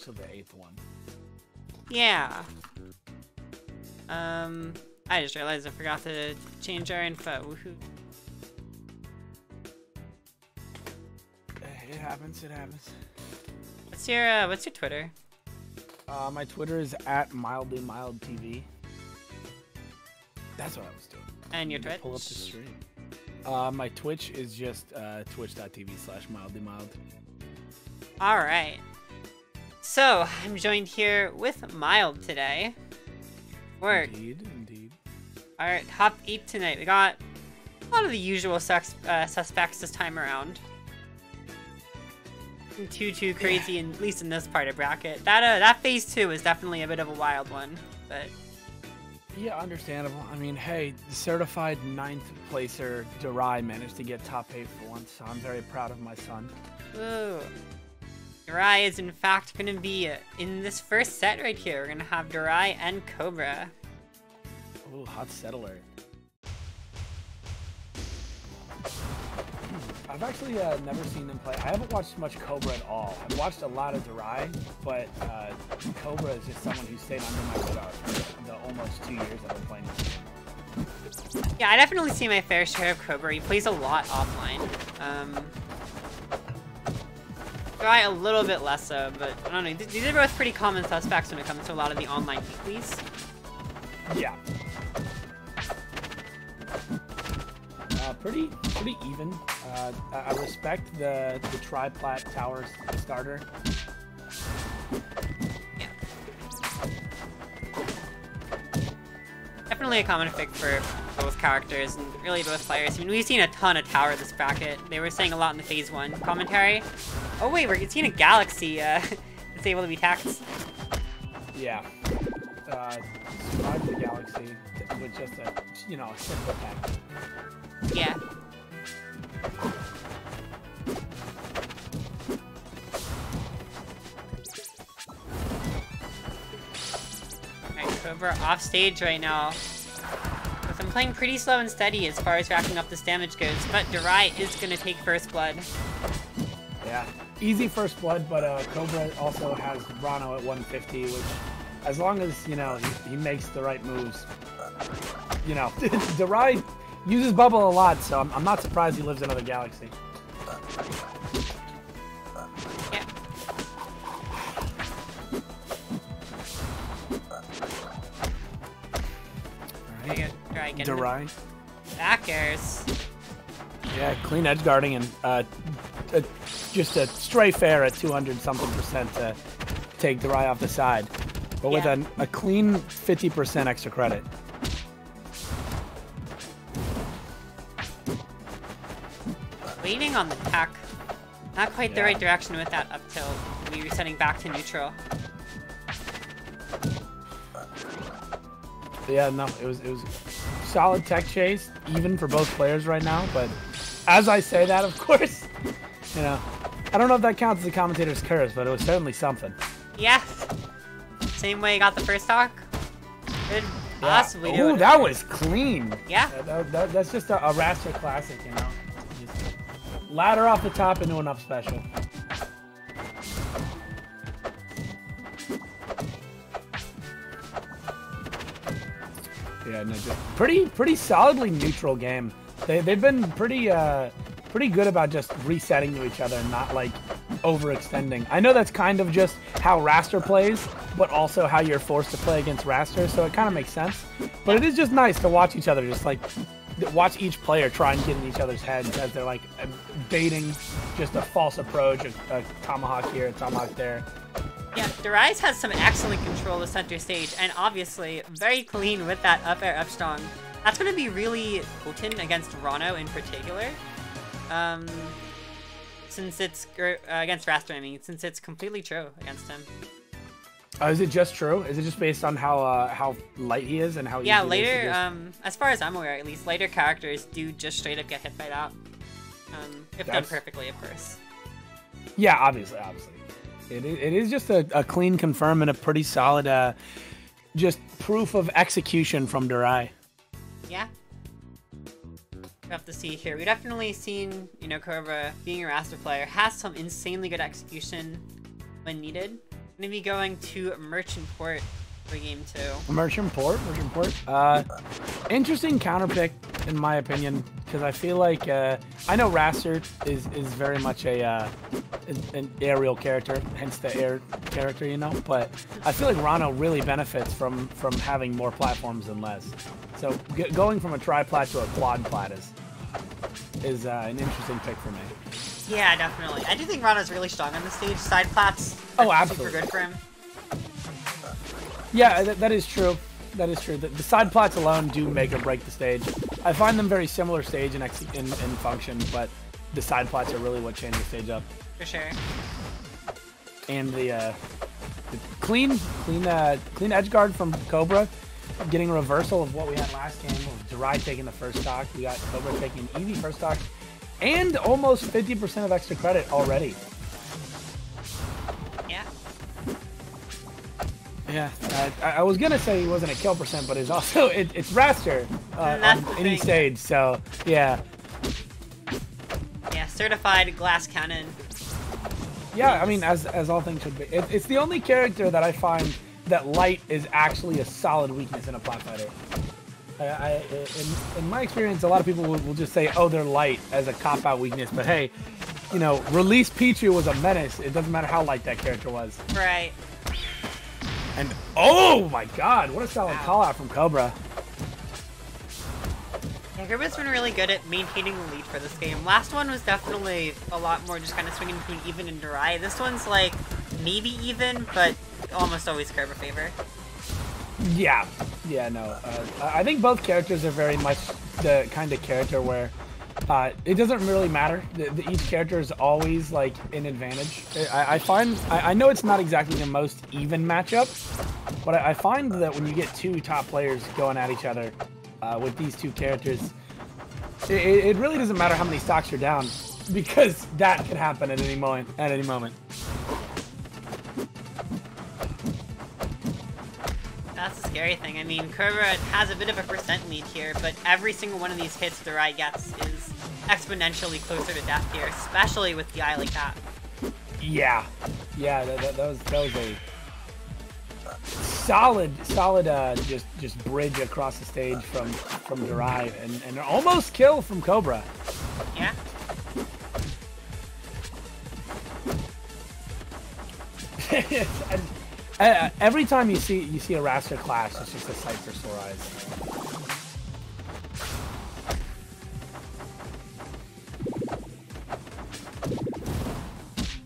especially the 8th one. Yeah. I just realized I forgot to change our info. Woohoo. It happens, it happens. What's your Twitter? My Twitter is @mildlymildtv. That's what I was doing. And your Twitch? Pull up the stream. My Twitch is just twitch.tv/mildlymild. Alright. So, I'm joined here with Mild today. Indeed. Our top 8 tonight. We got a lot of the usual suspects this time around. Nothing too crazy, at least in this part of bracket. That phase 2 is definitely a bit of a wild one, but... Yeah, understandable. I mean, hey, the certified 9th placer Darai managed to get top 8 for once, so I'm very proud of my son. Ooh. Darai is in fact going to be in this first set right here. We're going to have Darai and Kobra. Ooh, hot settler. I've actually never seen them play. I haven't watched much Kobra at all. I've watched a lot of Darai, but Kobra is just someone who stayed under my radar for the almost 2 years I've been playing this game. Yeah, I definitely see my fair share of Kobra. He plays a lot offline. Darai a little bit less so, but I don't know. These are both pretty common suspects when it comes to a lot of the online weeklies. Yeah. Pretty even. I respect the tri-plat tower starter. Yeah. Definitely a common fig for both characters and really both players. I mean, we've seen a ton of tower this bracket. They were saying a lot in the phase 1 commentary. Oh wait, we're seeing a galaxy that's able to be taxed. Yeah. Survive the galaxy with just a, a simple attack. Yeah. Alright, Kobra off stage right now. With him playing pretty slow and steady as far as racking up this damage goes, but Darai is gonna take first blood. Yeah. Easy first blood, but Kobra also has Ranno at 150, which, as long as, he makes the right moves, Darai uses bubble a lot, so I'm not surprised he lives in another galaxy. Yeah. Alright. Darai. Back airs. Yeah, clean edge guarding and just a stray fair at 200-something% to take Darai off the side. But with a clean 50% extra credit. Waiting on the tack. Not quite the right direction with that up tilt. We resetting back to neutral. Yeah, no, it was solid tech chase, even for both players right now. But as I say that, of course, I don't know if that counts as a commentator's curse, but it was certainly something. Yeah. Same way you got the first talk. Could possibly do it. Ooh, that was clean. Yeah. That's just a Wrastor classic, Just ladder off the top into enough special. Yeah, no, just pretty solidly neutral game. They've been pretty good about just resetting to each other and not like overextending. I know that's kind of just how Wrastor plays, but also how you're forced to play against Wrastor, so it kind of makes sense. But it is just nice to watch each other, just like watch each player try and get in each other's heads as they're like baiting just a false approach, a tomahawk here, a tomahawk there. Yeah, Darai has some excellent control of center stage, and obviously very clean with that up air up strong. That's going to be really potent against Ranno in particular. Since it's against Wrastor, I mean, since it's completely true against him. Is it just true? Is it just based on how light he is and how? Yeah, easy later. it is to just... As far as I'm aware, at least, later characters do just straight up get hit by that. If done perfectly, of course. Yeah, obviously. It is just a clean confirm and a pretty solid, just proof of execution from Darai. Yeah. We have to see here. We've definitely seen, Kobra, being a Wrastor player, has some insanely good execution when needed. Gonna be going to Merchant Port for game 2. Merchant Port. Interesting counter pick in my opinion, because I feel like I know Wrastor is very much an aerial character, hence the air character, you know. But I feel like Ranno really benefits from having more platforms than less. So going from a tri-plat to a quad-plat is an interesting pick for me. Yeah, definitely. I do think Ranno's really strong on the stage. Side plats are absolutely super good for him. Yeah, that is true. That is true. The side plats alone do make or break the stage. I find them very similar stage in function, but the side plats are really what change the stage up. For sure. And the clean edge guard from Kobra, getting a reversal of what we had last game. Darai taking the first stock. We got Kobra taking easy first stock, and almost 50% of extra credit already. Yeah. Yeah, I was gonna say he wasn't a kill percent, but it's also it's Wrastor on any stage. So yeah. Yeah, certified glass cannon. Yeah, I mean, as all things should be. It's the only character that I find that light is actually a solid weakness in a plat fighter. In my experience, a lot of people will just say, oh, they're light as a cop-out weakness. But hey, you know, Release Pichu was a menace. It doesn't matter how light that character was. Right. And oh my God, what a solid call out from Kobra. Yeah, Kobra's been really good at maintaining the lead for this game. Last one was definitely a lot more just kind of swinging between even and Darai. This one's like maybe even, but almost always Kobra favor. Yeah, no. I think both characters are very much the kind of character where it doesn't really matter. Each character is always like an advantage. I know it's not exactly the most even matchup, but I find that when you get two top players going at each other with these two characters, it really doesn't matter how many stocks you're down, because that can happen at any moment. That's the scary thing. I mean, Kobra has a bit of a percent lead here, but every single one of these hits Darai gets is exponentially closer to death here, especially with the eye like that. Yeah, that was a solid just bridge across the stage from Darai, and almost kill from Kobra. Yeah. Every time you see a Wrastor clash, it's just a sight for sore eyes.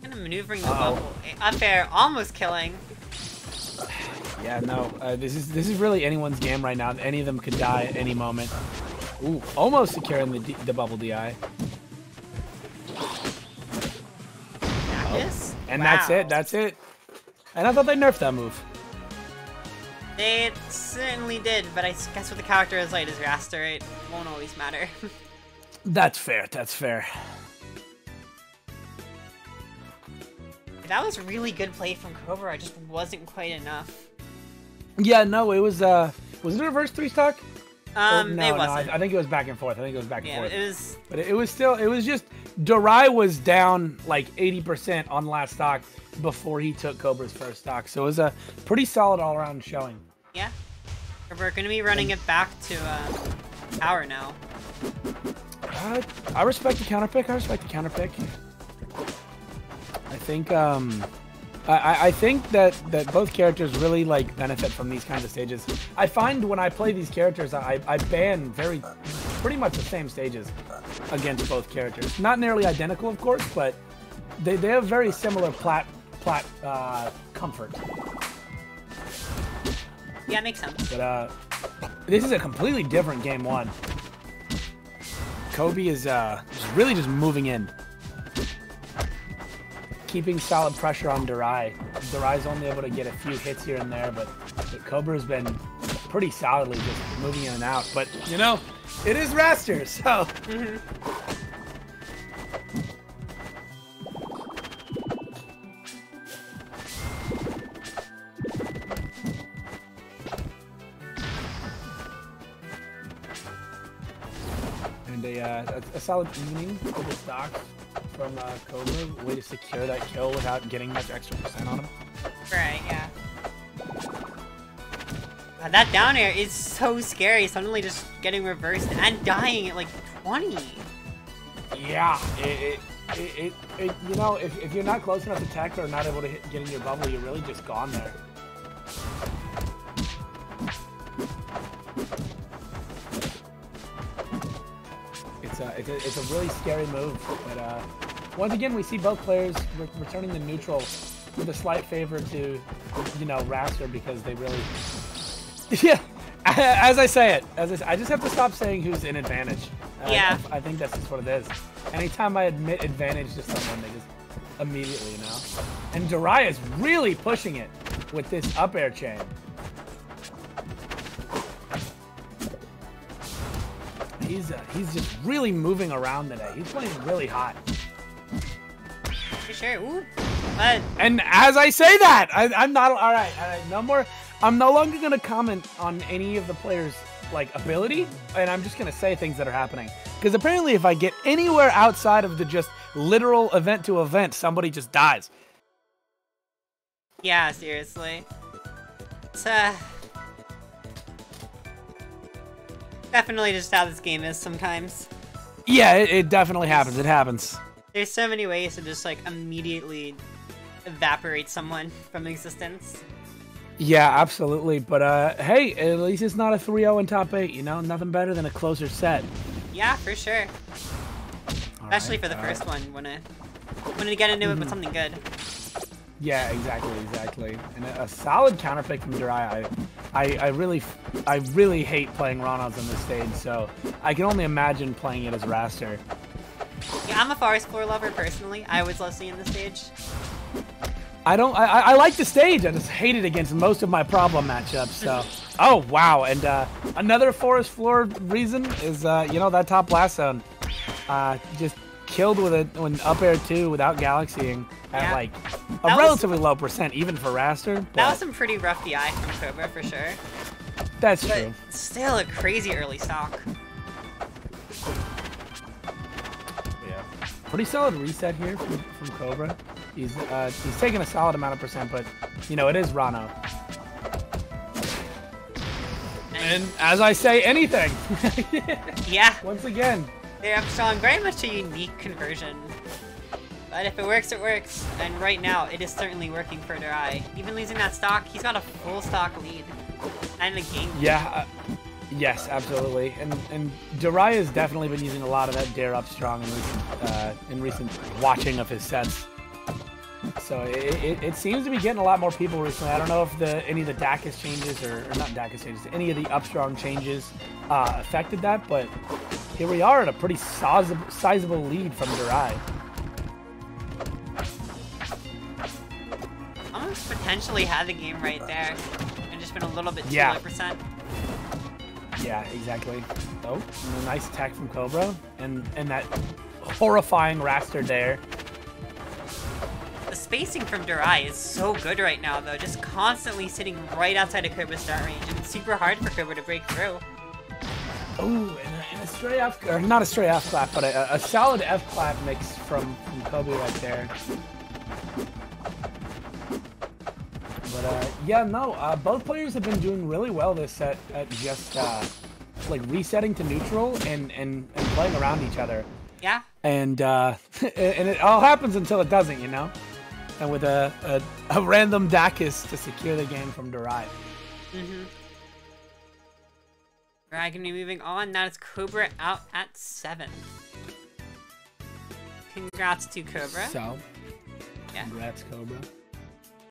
Kind of maneuvering the bubble. Unfair, almost killing. Yeah, no. This is really anyone's game right now. Any of them could die at any moment. Ooh, almost securing the bubble DI. Yes. And wow. That's it. And I thought they nerfed that move. They certainly did, but I guess with the character as light as Wrastor, it won't always matter. That's fair. That was really good play from Kobra, it just wasn't quite enough. Yeah, no, it was it a reverse 3-stock? No, it wasn't. I think it was back and forth. It was. But it was just, Darai was down like 80% on last stock before he took Kobra's first stock. So it was a pretty solid all-around showing. Yeah. We're going to be running it back to tower now. I respect the counter pick. I think I think that both characters really like benefit from these kinds of stages. I find when I play these characters, I ban pretty much the same stages against both characters. Not nearly identical, of course, but they have very similar plat comfort. Yeah, makes sense. But this is a completely different game one. Kobe is really just moving in. Keeping solid pressure on Darai. Darai's only able to get a few hits here and there, but Kobra's been pretty solidly just moving in and out. But, you know, it is Wrastor, so... And a solid evening of the stocks from Kobra, way to secure that kill without getting much extra percent on him. Right. God, that down air is so scary. Suddenly just getting reversed and dying at like 20. Yeah, you know, if you're not close enough to tech or not able to get in your bubble, you're really just gone there. It's a really scary move, but once again we see both players returning to neutral with a slight favor to, you know, Wrastor, because they really, yeah. As I say it, I just have to stop saying who's in advantage. Yeah. I think that's just what it is. Anytime I admit advantage to someone, they just immediately, you know. And Darai is really pushing it with this up air chain. He's just really moving around today. He's playing really hot. For sure. Ooh. And as I say that, I'm not all right. No more. I'm no longer gonna comment on any of the players' like ability, and I'm just gonna say things that are happening. Because apparently, if I get anywhere outside of the just literal event to event, somebody just dies. Yeah, seriously. It's definitely just how this game is sometimes. Yeah, it definitely happens. It happens. There's so many ways to just like immediately evaporate someone from existence. Yeah, absolutely. But hey, at least it's not a 3-0 in top 8. You know, nothing better than a closer set. Yeah, for sure. Especially for the first one, when to get into it with something good. Yeah, exactly. And a solid counterpick from Darai. I really hate playing Rannos on this stage, so I can only imagine playing it as Wrastor. Yeah, I'm a forest floor lover personally. I always love seeing the stage. I like the stage. I just hate it against most of my problem matchups. So, oh wow! And another forest floor reason is you know, that top blast zone, just killed with an up air 2 without galaxying at like a relatively low percent, even for Wrastor. That was some pretty rough DI from Kobra for sure. That's true. Still a crazy early stock. Yeah, pretty solid reset here from Kobra. He's taking a solid amount of percent, but you know, it is Ranno. And as I say, anything. Yeah. Once again. They're strong, very much a unique conversion. But if it works, it works. And right now, it is certainly working for Darai. Even losing that stock, he's got a full stock lead. And a game. Yeah. Yes, absolutely. And Darai has definitely been using a lot of that dare up strong in recent watching of his sets. So it seems to be getting a lot more people recently. I don't know if any of the Dacus changes, or not Dacus changes, any of the upstrong changes affected that, but here we are at a pretty sizable lead from Darai. Almost potentially had the game right there, and just been a little bit too low percent. Yeah, exactly. Oh, and a nice attack from Kobra, and that horrifying Wrastor there. The spacing from Darai is so good right now, though, just constantly sitting right outside of Kobra's start range, and it's super hard for Kobra to break through. Oh, and a stray F, or not a stray F clap, but a solid F clap mix from Kobra right there. But yeah, no, both players have been doing really well this set at just like resetting to neutral and playing around each other. Yeah. And and it all happens until it doesn't, you know. And with a random Dacus to secure the game from Darai. Darai can be moving on. Now it's Kobra out at 7. Congrats to Kobra. So, yeah. Congrats, Kobra.